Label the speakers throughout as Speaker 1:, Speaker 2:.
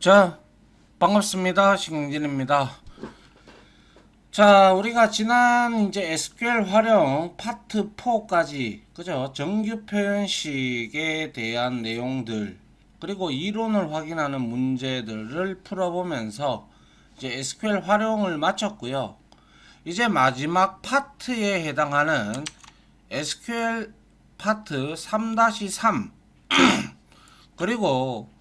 Speaker 1: 자, 반갑습니다. 신경진입니다. 자, 우리가 지난 이제 SQL 활용 파트 4까지, 그죠? 정규 표현식에 대한 내용들, 그리고 이론을 확인하는 문제들을 풀어보면서 이제 SQL 활용을 마쳤고요. 이제 마지막 파트에 해당하는 SQL 파트 3-3, 그리고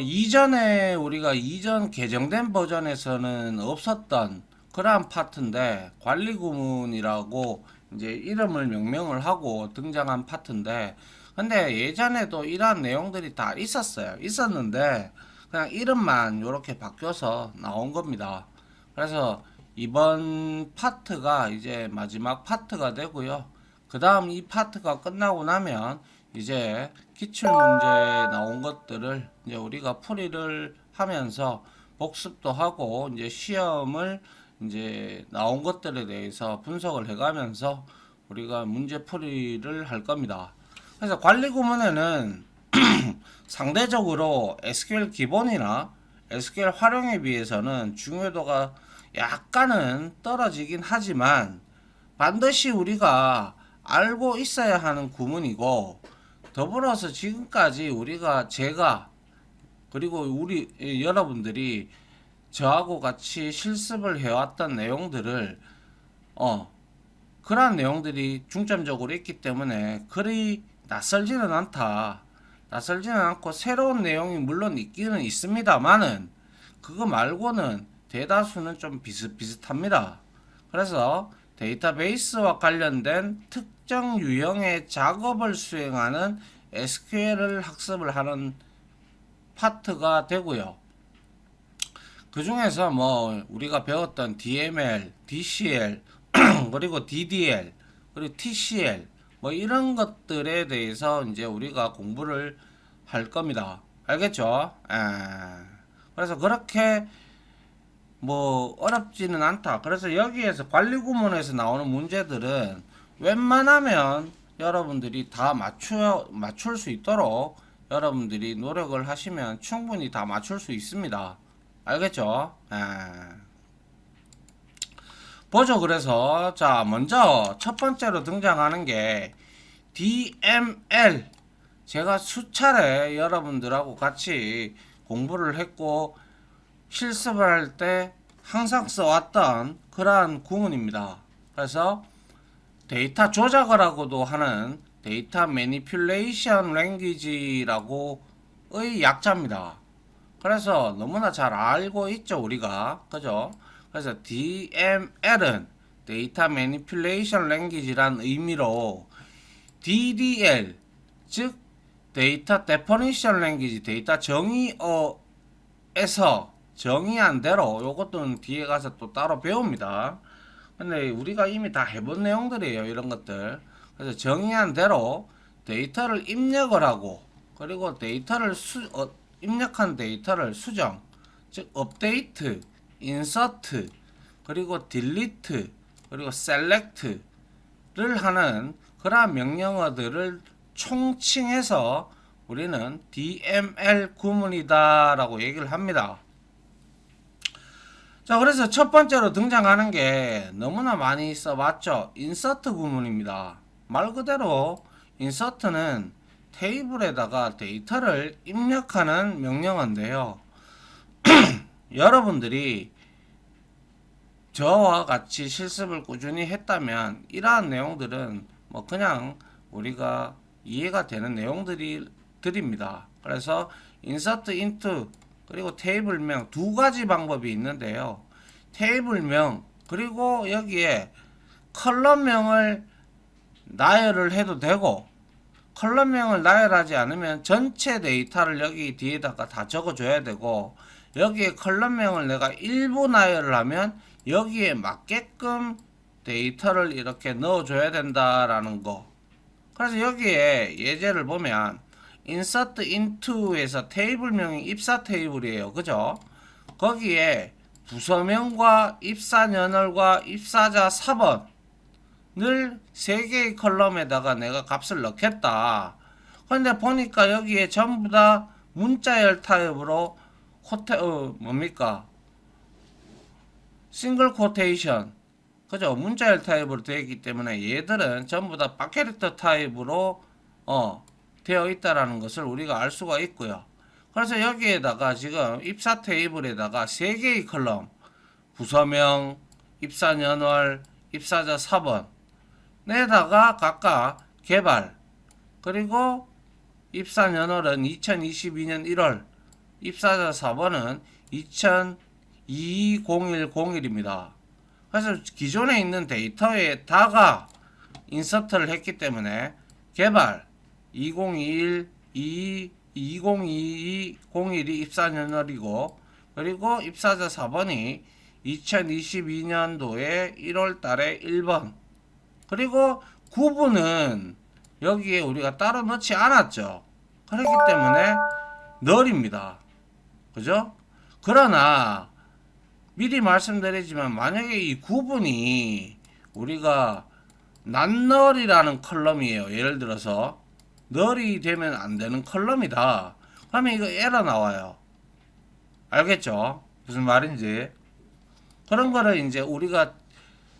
Speaker 1: 이전에 우리가 이전 개정된 버전에서는 없었던 그러한 파트인데, 관리 구문이라고 이제 이름을 명명을 하고 등장한 파트인데, 근데 예전에도 이러한 내용들이 다 있었는데 그냥 이름만 이렇게 바뀌어서 나온 겁니다. 그래서 이번 파트가 이제 마지막 파트가 되고요. 그 다음 이 파트가 끝나고 나면 이제 기출문제 나온 것들을 이제 우리가 풀이를 하면서 복습도 하고, 이제 시험을 이제 나온 것들에 대해서 분석을 해가면서 우리가 문제 풀이를 할 겁니다. 그래서 관리 구문에는 상대적으로 SQL 기본이나 SQL 활용에 비해서는 중요도가 약간은 떨어지긴 하지만 반드시 우리가 알고 있어야 하는 구문이고, 더불어서 지금까지 제가 그리고 우리 여러분들이 저하고 같이 실습을 해왔던 내용들을 그러한 내용들이 중점적으로 있기 때문에 그리 낯설지는 않다. 낯설지는 않고 새로운 내용이 물론 있기는 있습니다만은 그거 말고는 대다수는 좀 비슷비슷합니다. 그래서 데이터베이스와 관련된 특정 유형의 작업을 수행하는 SQL을 학습을 하는 파트가 되고요. 그 중에서 뭐 우리가 배웠던 DML, DCL, 그리고 DDL, 그리고 TCL 뭐 이런 것들에 대해서 이제 우리가 공부를 할 겁니다. 알겠죠? 그래서 그렇게 뭐 어렵지는 않다. 그래서 여기에서 관리 구문에서 나오는 문제들은 웬만하면 여러분들이 다 맞출 수 있도록 여러분들이 노력을 하시면 충분히 다 맞출 수 있습니다. 알겠죠? 보죠. 그래서 자, 먼저 첫 번째로 등장하는 게 DML. 제가 수차례 여러분들하고 같이 공부를 했고 실습을 할 때 항상 써왔던 그러한 구문입니다. 그래서 데이터 조작을 하고도 하는 데이터 매니퓰레이션 랭귀지라고의 약자입니다. 그래서 너무나 잘 알고 있죠, 우리가. 그죠? 그래서 DML은 데이터 매니퓰레이션 랭귀지란 의미로 DDL, 즉 데이터 데퍼니션 랭귀지, 데이터 정의어에서 정의한 대로, 요것도 뒤에 가서 또 따로 배웁니다. 근데 우리가 이미 다 해본 내용들이에요, 이런 것들. 그래서 정의한 대로 데이터를 입력을 하고, 그리고 입력한 데이터를 수정, 즉 업데이트, 인서트, 그리고 딜리트, 그리고 셀렉트를 하는 그러한 명령어들을 총칭해서 우리는 DML 구문이다 라고 얘기를 합니다. 자, 그래서 첫 번째로 등장하는 게 너무나 많이 써봤죠. 인서트 구문입니다. 말 그대로 인서트는 테이블에다가 데이터를 입력하는 명령어인데요. 여러분들이 저와 같이 실습을 꾸준히 했다면 이러한 내용들은 뭐 그냥 우리가 이해가 되는 내용들입니다. 그래서 insert into 그리고 테이블명 두 가지 방법이 있는데요. 테이블명 그리고 여기에 컬럼명을 나열을 해도 되고, 컬럼명을 나열하지 않으면 전체 데이터를 여기 뒤에다가 다 적어줘야 되고, 여기에 컬럼명을 내가 일부 나열을 하면 여기에 맞게끔 데이터를 이렇게 넣어줘야 된다라는 거. 그래서 여기에 예제를 보면 insert into에서 테이블명이 입사 테이블이에요. 그죠? 거기에 부서명과 입사년월과 입사자 4번을 3개의 컬럼에다가 내가 값을 넣겠다. 근데 보니까 여기에 전부 다 문자열 타입으로 뭡니까? 싱글 코테이션. 그죠? 문자열 타입으로 되어 있기 때문에 얘들은 전부 다 박캐릭터 타입으로 되어 있다라는 것을 우리가 알 수가 있고요. 그래서 여기에다가 지금 입사 테이블에다가 3개의 컬럼, 부서명, 입사년월, 입사자 4번 내다가 각각 개발, 그리고 입사년월은 2022년 1월, 입사자 4번은 2021-01입니다. 그래서 기존에 있는 데이터에다가 인서트를 했기 때문에 개발 2021, 2022, 01이 입사년월이고, 그리고 입사자 4번이 2022년도에 1월 달에 1번, 그리고 9번은 여기에 우리가 따로 넣지 않았죠. 그렇기 때문에 널입니다. 그죠? 그러나 미리 말씀드리지만 만약에 이 9번이 우리가 난널이라는 컬럼이에요. 예를 들어서 널이 되면 안 되는 컬럼이다. 그러면 이거 에러 나와요. 알겠죠? 무슨 말인지. 그런 거를 이제 우리가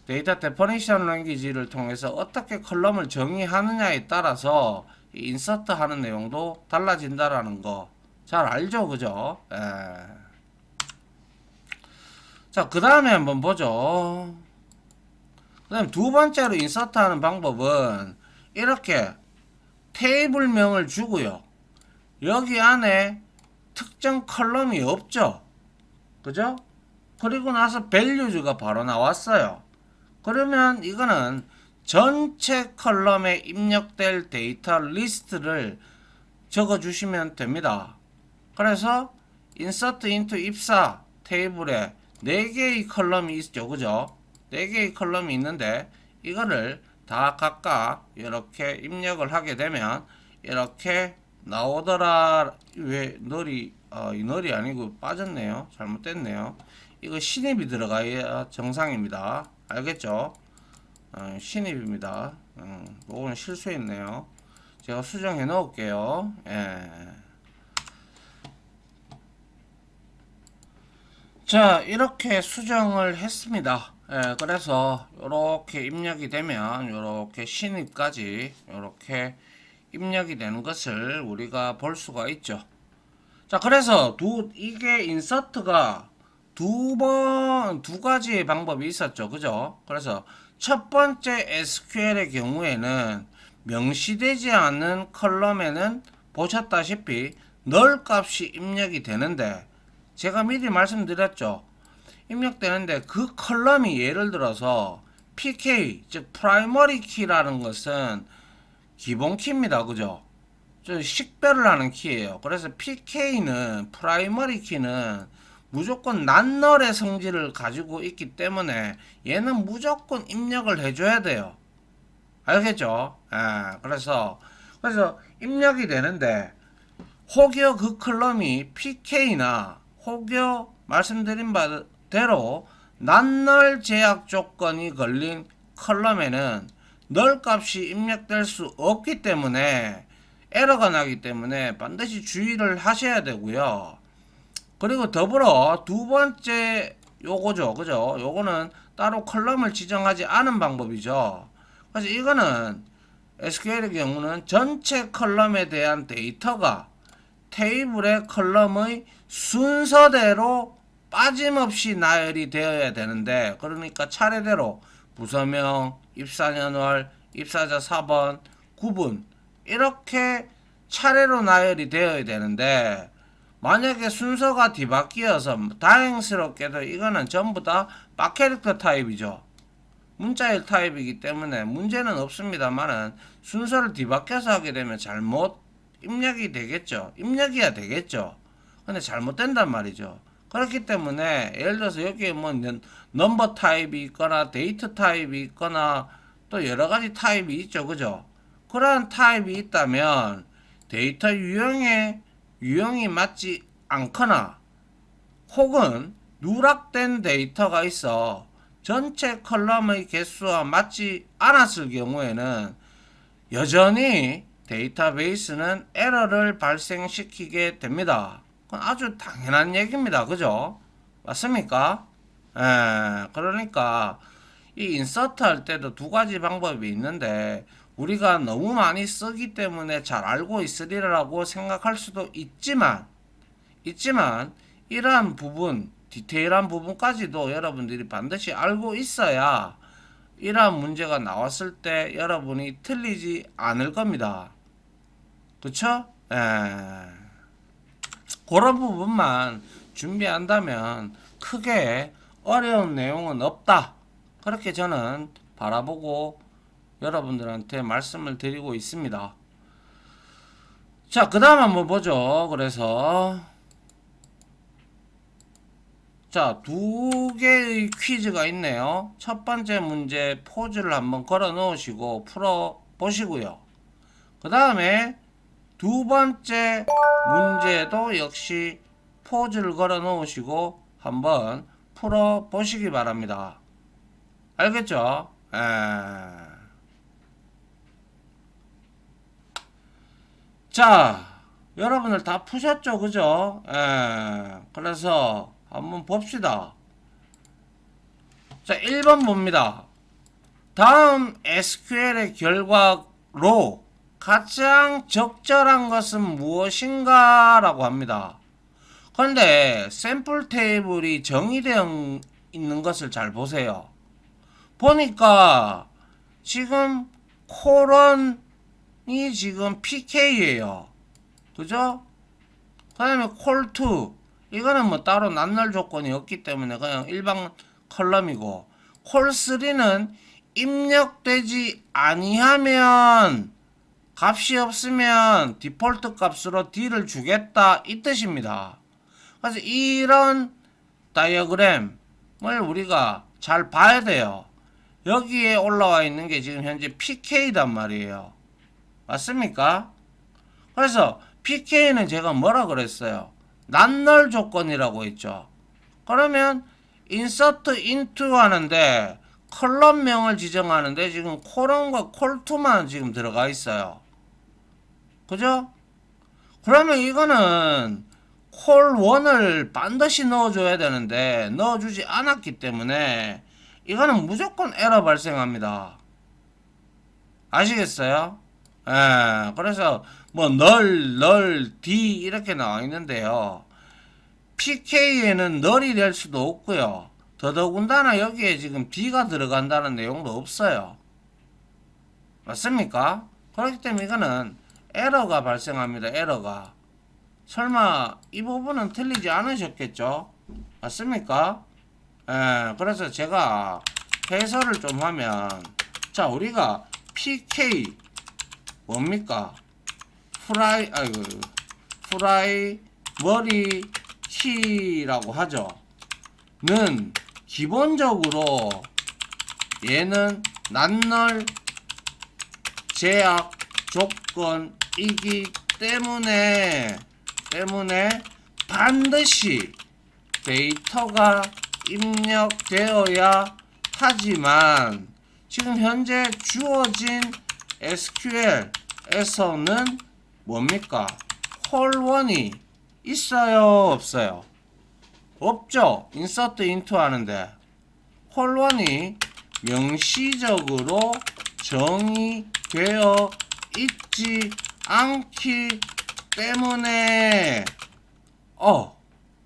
Speaker 1: 데이터 데퍼니션 랭귀지를 통해서 어떻게 컬럼을 정의하느냐에 따라서 인서트 하는 내용도 달라진다라는 거 잘 알죠? 그죠? 자, 그 다음에 한번 보죠. 그 다음 두 번째로 인서트 하는 방법은 이렇게 테이블명을 주고요. 여기 안에 특정 컬럼이 없죠. 그죠? 그리고 나서 value가 바로 나왔어요. 그러면 이거는 전체 컬럼에 입력될 데이터 리스트를 적어 주시면 됩니다. 그래서 insert into 입사 테이블에 4개의 컬럼이 있죠. 그죠? 4개의 컬럼이 있는데 이거를 다 각각 이렇게 입력을 하게 되면 이렇게 나오더라. 왜 널이 이 널이 아니고 빠졌네요. 잘못됐네요. 이거 신입이 들어가야 정상입니다. 알겠죠? 신입입니다. 이건 실수했네요. 제가 수정해 놓을게요. 자, 이렇게 수정을 했습니다. 그래서 이렇게 입력이 되면 이렇게 신입까지 이렇게 입력이 되는 것을 우리가 볼 수가 있죠. 자, 그래서 이게 인서트가 두 가지의 방법이 있었죠. 그죠? 그래서 첫 번째 SQL의 경우에는 명시되지 않는 컬럼에는 보셨다시피 널 값이 입력이 되는데, 제가 미리 말씀드렸죠. 입력되는데 그 컬럼이 예를 들어서 PK, 즉 프라이머리 키라는 것은 기본 키입니다. 그죠? 식별을 하는 키예요. 그래서 PK는 프라이머리 키는 무조건 난널의 성질을 가지고 있기 때문에 얘는 무조건 입력을 해줘야 돼요. 알겠죠? 그래서 입력이 되는데 혹여 그 컬럼이 PK나 혹여 말씀드린 바대로 난널 제약 조건이 걸린 컬럼에는 널 값이 입력될 수 없기 때문에 에러가 나기 때문에 반드시 주의를 하셔야 되고요. 그리고 더불어 두 번째 요거죠. 그죠? 요거는 따로 컬럼을 지정하지 않은 방법이죠. 그래서 이거는 SQL의 경우는 전체 컬럼에 대한 데이터가 테이블의 컬럼의 순서대로 빠짐없이 나열이 되어야 되는데, 그러니까 차례대로 부서명, 입사년월, 입사자 4번, 구분 이렇게 차례로 나열이 되어야 되는데, 만약에 순서가 뒤바뀌어서 다행스럽게도 이거는 전부 다 박캐릭터 타입이죠. 문자열 타입이기 때문에 문제는 없습니다만은 순서를 뒤바뀌어서 하게 되면 잘못 입력이 되겠죠. 입력이야 되겠죠. 근데 잘못된단 말이죠. 그렇기 때문에 예를 들어서 여기에 뭐 넘버 타입이 있거나 데이트 타입이 있거나 또 여러 가지 타입이 있죠. 그죠? 그러한 타입이 있다면 데이터 유형이 맞지 않거나 혹은 누락된 데이터가 있어 전체 컬럼의 개수와 맞지 않았을 경우에는 여전히 데이터베이스는 에러를 발생시키게 됩니다. 그건 아주 당연한 얘기입니다. 그죠? 맞습니까? 그러니까 이 인서트 할 때도 두 가지 방법이 있는데 우리가 너무 많이 쓰기 때문에 잘 알고 있으리라고 생각할 수도 있지만 이러한 부분, 디테일한 부분까지도 여러분들이 반드시 알고 있어야 이러한 문제가 나왔을 때 여러분이 틀리지 않을 겁니다. 그쵸? 그런 부분만 준비한다면 크게 어려운 내용은 없다. 그렇게 저는 바라보고 여러분들한테 말씀을 드리고 있습니다. 자, 그 다음 한번 보죠. 그래서 자, 두 개의 퀴즈가 있네요. 첫 번째 문제 포즈를 한번 걸어 놓으시고 풀어 보시고요. 그 다음에 두 번째 문제도 역시 포즈를 걸어 놓으시고 한번 풀어 보시기 바랍니다. 알겠죠? 자, 여러분들 다 푸셨죠? 그죠? 그래서 한번 봅시다. 자, 1번 봅니다. 다음 SQL의 결과로 가장 적절한 것은 무엇인가? 라고 합니다. 그런데 샘플 테이블이 정의되어 있는 것을 잘 보세요. 보니까 지금 콜on이 지금 PK예요. 그죠? 그 다음에 콜2 이거는 뭐 따로 낱날 조건이 없기 때문에 그냥 일반 컬럼이고, 콜3는 입력되지 아니하면 값이 없으면 디폴트 값으로 D를 주겠다 이 뜻입니다. 그래서 이런 다이어그램을 우리가 잘 봐야 돼요. 여기에 올라와 있는 게 지금 현재 PK단 말이에요. 맞습니까? 그래서 PK는 제가 뭐라 그랬어요? 낱널 조건이라고 했죠. 그러면 insert into 하는데 컬럼명을 지정하는데 지금 콜on과 콜2만 지금 들어가 있어요. 그죠? 그러면 이거는 콜1을 반드시 넣어줘야 되는데 넣어주지 않았기 때문에 이거는 무조건 에러 발생합니다. 아시겠어요? 그래서 뭐 널, D 이렇게 나와 있는데요. PK에는 널이 될 수도 없고요. 더더군다나 여기에 지금 D가 들어간다는 내용도 없어요. 맞습니까? 그렇기 때문에 이거는 에러가 발생합니다. 에러가. 설마 이 부분은 틀리지 않으셨겠죠? 맞습니까? 그래서 제가 해설을 좀 하면, 자, 우리가 PK 뭡니까? 프라이머리 키라고 하죠. 는 기본적으로 얘는 낱널 제약 조건이기 때문에 반드시 데이터가 입력되어야 하지만 지금 현재 주어진 SQL에서는 뭡니까? 콜1이 있어요? 없어요? 없죠? insert into 하는데 콜1이 명시적으로 정의되어 있지 않기 때문에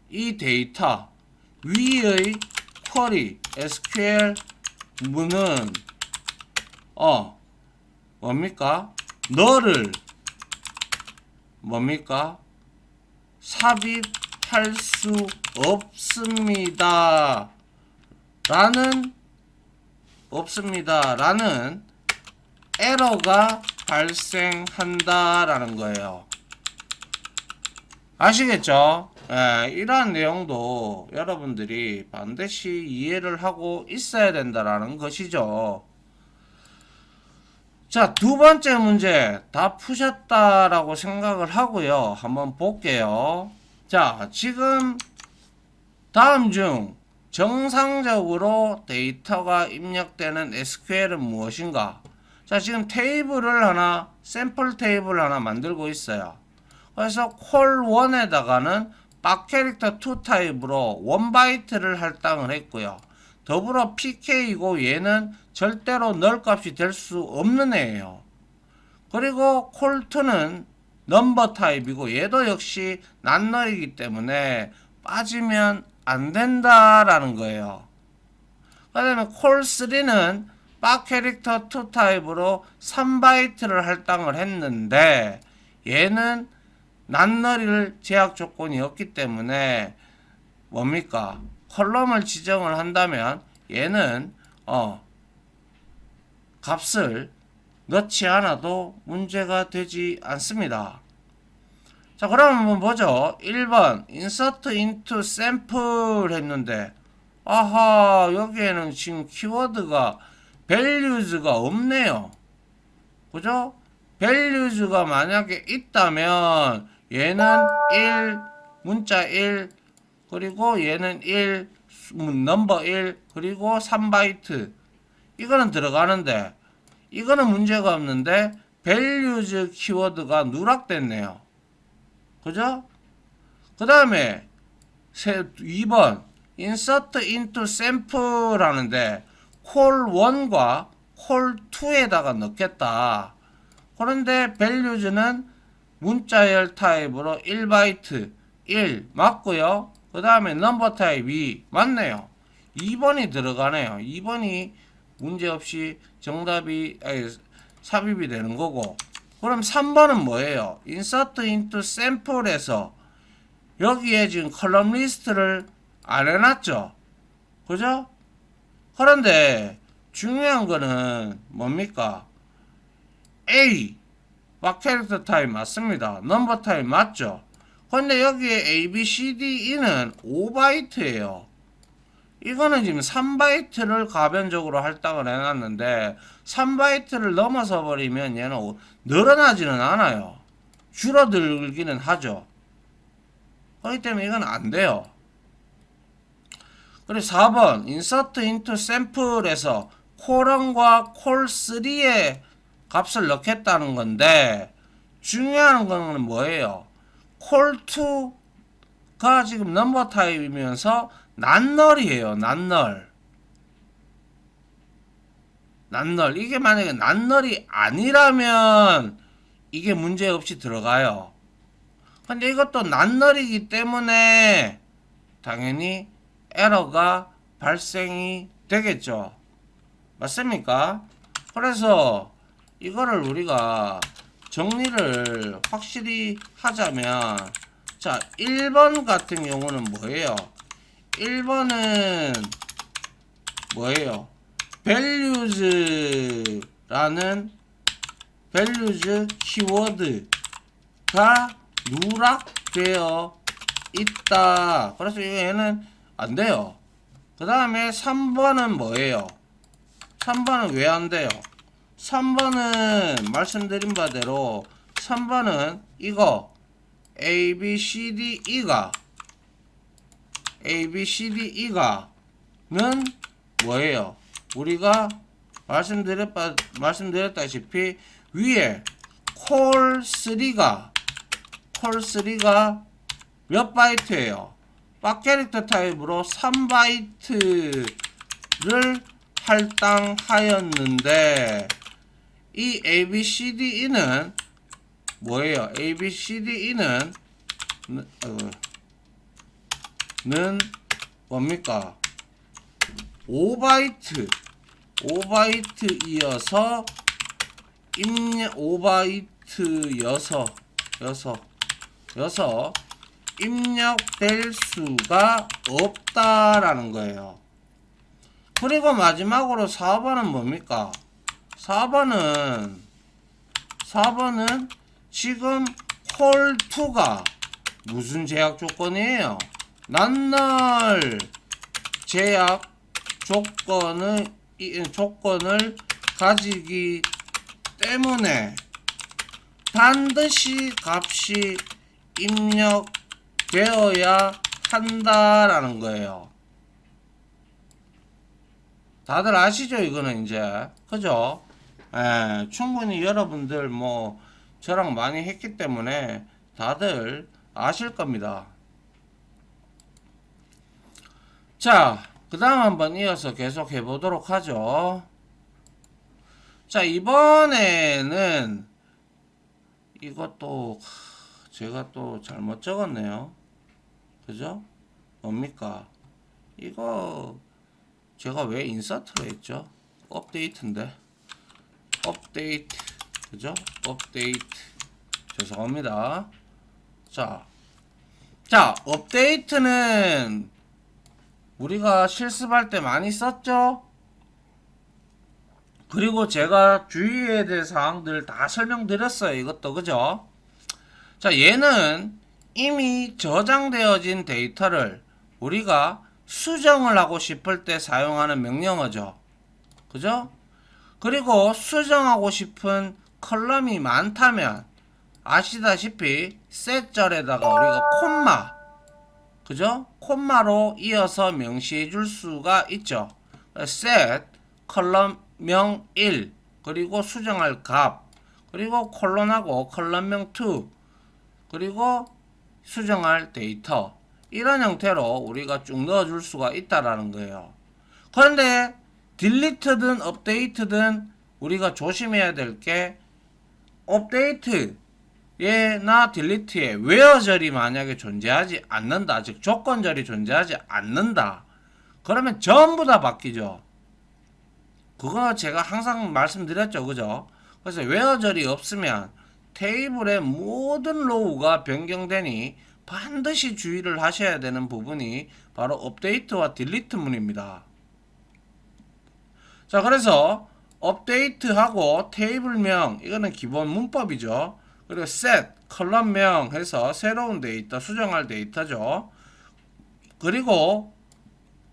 Speaker 1: 이 데이터 위의 쿼리 SQL 문은 뭡니까? 너를 뭡니까? 삽입할 수 없습니다. 라는 에러가 발생한다라는 거예요. 아시겠죠? 이러한 내용도 여러분들이 반드시 이해를 하고 있어야 된다라는 것이죠. 자, 두 번째 문제 다 푸셨다라고 생각을 하고요. 한번 볼게요. 자, 지금 다음 중 정상적으로 데이터가 입력되는 SQL은 무엇인가? 자, 지금 테이블을 하나, 샘플 테이블 하나 만들고 있어요. 그래서 콜1에다가는 빡캐릭터 2 타입으로 1바이트를 할당을 했고요. 더불어 PK이고 얘는 절대로 널 값이 될 수 없는 애예요. 그리고 콜2는 넘버 타입이고 얘도 역시 난널이기 때문에 빠지면 안 된다라는 거예요. 그 다음에 콜3는 빡 캐릭터 2 타입으로 3바이트를 할당을 했는데 얘는 난널일 제약 조건이 없기 때문에 뭡니까? 컬럼을 지정을 한다면 얘는 값을 넣지 않아도 문제가 되지 않습니다. 자, 그럼 한번 보죠. 1번 insert into sample 했는데 아하, 여기에는 지금 키워드가 values가 없네요. 그죠? values가 만약에 있다면 얘는 1, 문자 1, 그리고 얘는 1, 넘버 1, 그리고 3바이트. 이거는 들어가는데 이거는 문제가 없는데 values 키워드가 누락됐네요. 그죠? 그 다음에 2번 insert into sample 하는데 콜1과 콜2에다가 넣겠다. 그런데 values는 문자열 타입으로 1바이트 1 맞고요. 그 다음에 넘버 타입 2 맞네요. 2번이 들어가네요. 2번이 문제없이 정답이 삽입이 되는 거고. 그럼 3번은 뭐예요? insert into sample에서 여기에 지금 컬럼 리스트를 안 해놨죠. 그죠? 그런데 중요한 거는 뭡니까? A 막 캐릭터 타입 맞습니다. 넘버 타입 맞죠? 근데 여기에 A, B, C, D, E는 5바이트예요. 이거는 지금 3바이트를 가변적으로 할당을 해놨는데 3바이트를 넘어서 버리면 얘는 늘어나지는 않아요. 줄어들기는 하죠. 그렇기 때문에 이건 안 돼요. 그리고 4번 insert into sample에서 콜1과 콜3의 값을 넣겠다는 건데 중요한 거는 뭐예요? 콜2가 지금 넘버 타입이면서 난널이에요. 난널. 이게 만약에 난널이 아니라면 이게 문제없이 들어가요. 근데 이것도 난널이기 때문에 당연히 에러가 발생이 되겠죠. 맞습니까? 그래서 이거를 우리가 정리를 확실히 하자면 자, 1번 같은 경우는 뭐예요? 1번은 뭐예요? values라는 values 키워드가 누락되어 있다. 그래서 얘는 안 돼요. 그 다음에 3번은 뭐예요? 3번은 왜 안 돼요? 3번은 말씀드린 바대로 3번은 이거 A, B, C, D, E가 는 뭐예요? 우리가 말씀드렸다시피 위에 콜3가 몇 바이트예요? 빡 캐릭터 타입으로 3바이트를 할당하였는데 이 ABCDE는 뭐예요? ABCDE는 는 뭡니까? 5바이트이어서 입력 5바이트여서 입력될 수가 없다라는 거예요. 그리고 마지막으로 4번은 뭡니까? 4번은 지금 콜2가 무슨 제약 조건이에요? 난널 제약 조건을 가지기 때문에 반드시 값이 입력되어야 한다라는 거예요. 다들 아시죠? 이거는 이제 그죠? 충분히 여러분들 뭐 저랑 많이 했기 때문에 다들 아실 겁니다. 자, 그 다음 한번 이어서 계속 해보도록 하죠. 자, 이번에는 이것도 제가 또 잘못 적었네요. 그죠? 뭡니까? 이거 제가 왜 인서트로 했죠? 업데이트인데. 업데이트. 그죠? 업데이트. 죄송합니다. 자, 업데이트는 우리가 실습할 때 많이 썼죠? 그리고 제가 주의해야 될 사항들 다 설명드렸어요. 이것도, 그죠? 자, 얘는 이미 저장되어진 데이터를 우리가 수정을 하고 싶을 때 사용하는 명령어죠. 그죠? 그리고 수정하고 싶은 컬럼이 많다면 아시다시피 셋절에다가 우리가 콤마, 그죠? 콤마로 이어서 명시해 줄 수가 있죠. set 컬럼명 1 그리고 수정할 값 그리고 콜론하고 컬럼명 2 그리고 수정할 데이터 이런 형태로 우리가 쭉 넣어줄 수가 있다라는 거예요. 그런데 딜리트든 업데이트든 우리가 조심해야 될 게 업데이트에나 딜리트에 웨어절이 만약에 존재하지 않는다, 즉 조건절이 존재하지 않는다, 그러면 전부 다 바뀌죠. 그거 제가 항상 말씀드렸죠, 그죠? 그래서 웨어절이 없으면 테이블의 모든 로우가 변경되니 반드시 주의를 하셔야 되는 부분이 바로 업데이트와 딜리트 문입니다. 자, 그래서 업데이트하고 테이블명, 이거는 기본 문법이죠. 그리고 set 컬럼명 해서 새로운 데이터, 수정할 데이터죠. 그리고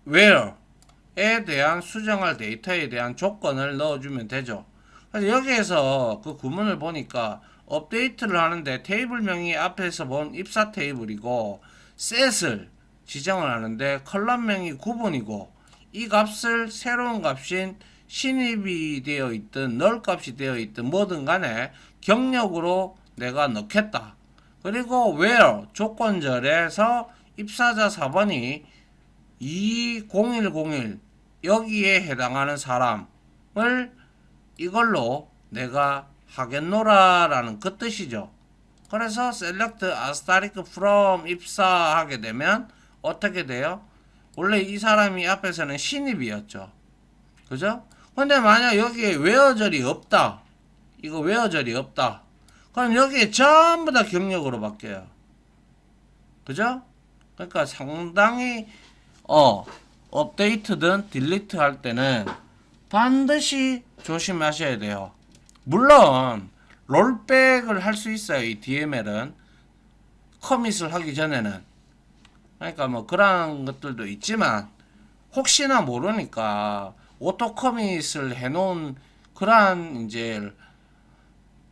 Speaker 1: where에 대한 수정할 데이터에 대한 조건을 넣어주면 되죠. 그래서 여기에서 그 구문을 보니까 업데이트를 하는데 테이블명이 앞에서 본 입사 테이블이고 set을 지정을 하는데 컬럼명이 구분이고 이 값을 새로운 값인 신입이 되어 있든 널 값이 되어 있든 뭐든 간에 경력으로 내가 넣겠다. 그리고 where 조건절에서 입사자 4번이 20101 여기에 해당하는 사람을 이걸로 내가 하겠노라 라는 그 뜻이죠. 그래서 select asterisk from 입사하게 되면 어떻게 돼요? 원래 이 사람이 앞에서는 신입이었죠. 그죠? 근데 만약 여기에 웨어절이 없다. 이거 웨어절이 없다. 그럼 여기에 전부 다 경력으로 바뀌어요. 그죠? 그러니까 상당히 업데이트든 딜리트 할 때는 반드시 조심하셔야 돼요. 물론 롤백을 할 수 있어요. 이 DML은 커밋을 하기 전에는. 그러니까 뭐 그런 것들도 있지만 혹시나 모르니까 오토 커밋을 해놓은 그러한 이제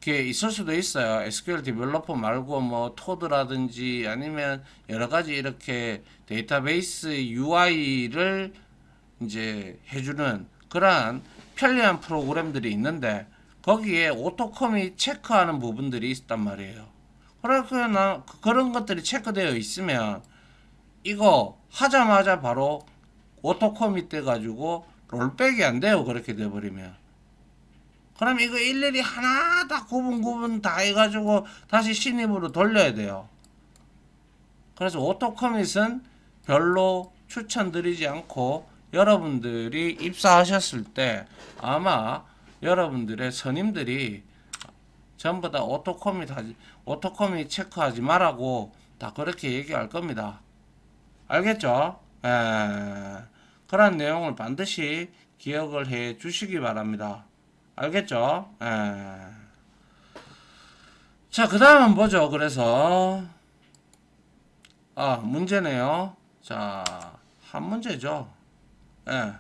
Speaker 1: 게 있을 수도 있어요. SQL 디벨로퍼 말고 뭐 토드라든지 아니면 여러 가지 이렇게 데이터베이스 UI를 이제 해주는 그러한 편리한 프로그램들이 있는데 거기에 오토 커밋 체크하는 부분들이 있단 말이에요. 그래서 그런 것들이 체크되어 있으면 이거 하자마자 바로 오토 커밋 돼 가지고 롤백이 안 돼요. 그렇게 돼 버리면. 그럼 이거 일일이 하나 다 구분 다 해가지고 다시 신입으로 돌려야 돼요. 그래서 오토 커밋은 별로 추천드리지 않고 여러분들이 입사하셨을 때 아마 여러분들의 선임들이 전부 다 오토 커밋 체크하지 말라고 다 그렇게 얘기할 겁니다. 알겠죠? 그런 내용을 반드시 기억을 해 주시기 바랍니다. 알겠죠? 자, 그 다음은 뭐죠? 그래서, 문제네요. 자, 한 문제죠. 예.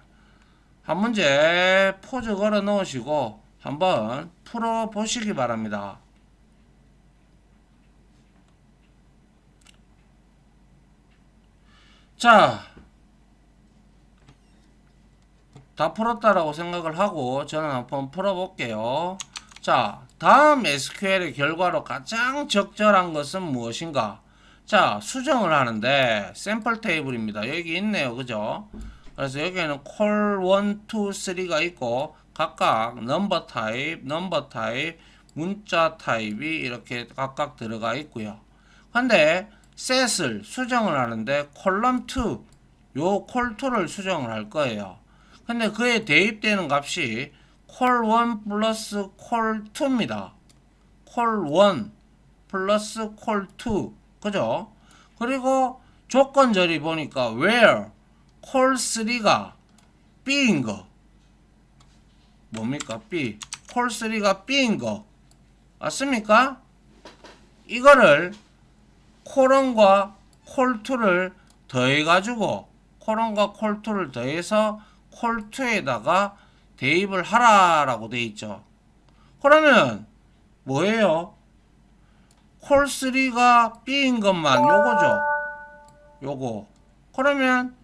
Speaker 1: 한 문제 포즈 걸어 놓으시고 한번 풀어 보시기 바랍니다. 자, 다 풀었다라고 생각을 하고 저는 한번 풀어볼게요. 자, 다음 SQL의 결과로 가장 적절한 것은 무엇인가? 자, 수정을 하는데 샘플 테이블입니다. 여기 있네요. 그죠? 그래서 여기에는 콜 1, 2, 3가 있고 각각 넘버 타입, 문자 타입이 이렇게 각각 들어가 있고요. 근데 셋을 수정을 하는데 콜럼 2, 요 콜 2를 수정을 할 거예요. 근데 그에 대입되는 값이 콜 1 플러스 콜 2입니다. 콜 1 플러스 콜 2. 그죠? 그리고 조건절이 보니까 where 콜 3가 B인 거. 뭡니까? B. 콜 3가 B인 거. 맞습니까? 이거를 콜1과 콜 2를 더해가지고 콜1과 콜 2를 더해서 콜 2에다가 대입을 하라라고 돼 있죠. 그러면 뭐예요? 콜 3가 B인 것만 요거죠. 요거. 그러면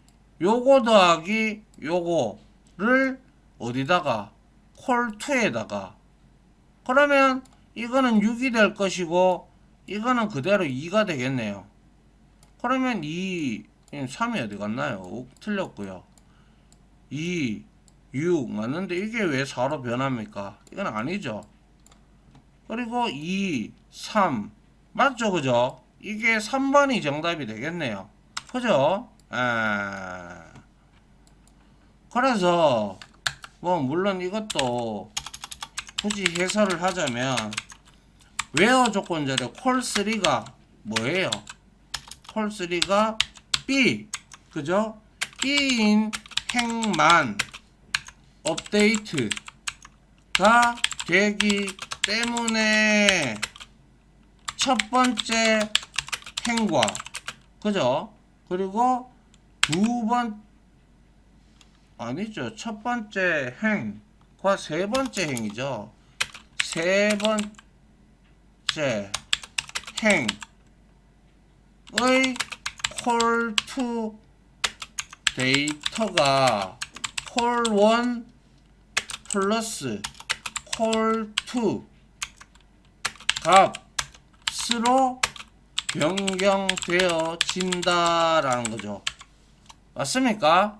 Speaker 1: 요거 더하기 요거를 어디다가 콜 2에다가 그러면 이거는 6이 될 것이고 이거는 그대로 2가 되겠네요. 그러면 3이 어디 갔나요? 틀렸고요. 2, 6 맞는데 이게 왜 4로 변합니까? 이건 아니죠. 그리고 2, 3 맞죠? 그죠? 이게 3번이 정답이 되겠네요. 그죠? 그래서 뭐 물론 이것도 굳이 해설을 하자면 웨어 조건절에 콜3가 뭐예요? 콜3가 B 그죠? B인 행만 업데이트가 되기 때문에 첫 번째 행과 그죠? 그리고 아니죠. 첫 번째 행과 세 번째 행이죠. 세 번째 행의 콜2 데이터가 콜1 플러스 콜2 값으로 변경되어진다라는 거죠. 맞습니까?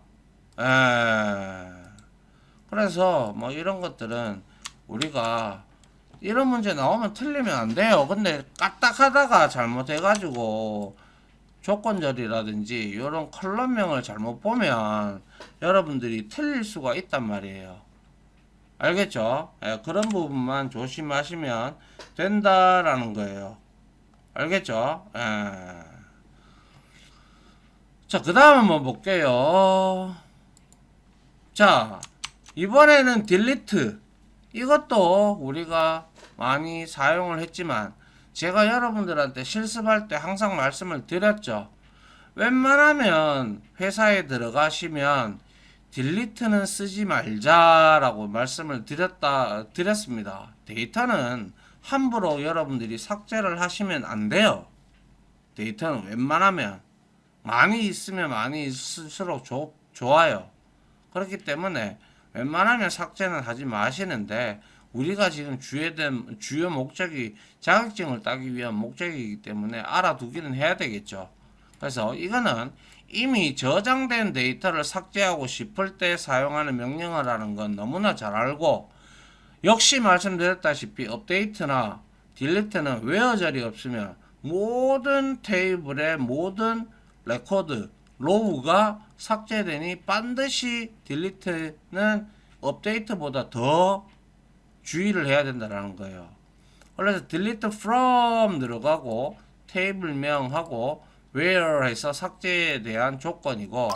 Speaker 1: 그래서 뭐 이런 것들은 우리가 이런 문제 나오면 틀리면 안 돼요. 근데 까딱하다가 잘못해가지고 조건절이라든지 이런 컬럼명을 잘못 보면 여러분들이 틀릴 수가 있단 말이에요. 알겠죠? 그런 부분만 조심하시면 된다라는 거예요. 알겠죠? 자, 그 다음 한번 볼게요. 자, 이번에는 딜리트. 이것도 우리가 많이 사용을 했지만 제가 여러분들한테 실습할 때 항상 말씀을 드렸죠. 웬만하면 회사에 들어가시면 딜리트는 쓰지 말자라고 말씀을 드렸습니다. 데이터는 함부로 여러분들이 삭제를 하시면 안 돼요. 데이터는 웬만하면 많이 있으면 많이 있을수록 좋아요. 그렇기 때문에 웬만하면 삭제는 하지 마시는데 우리가 지금 주요 목적이 자격증을 따기 위한 목적이기 때문에 알아두기는 해야 되겠죠. 그래서 이거는 이미 저장된 데이터를 삭제하고 싶을 때 사용하는 명령어라는 건 너무나 잘 알고 역시 말씀드렸다시피 업데이트나 딜리트는 웨어절이 없으면 모든 테이블의 모든 레코드, 로우가 삭제되니 반드시 딜리트는 업데이트보다 더 주의를 해야 된다는 거예요. 그래서 delete from 들어가고 테이블명하고 where 해서 삭제에 대한 조건이고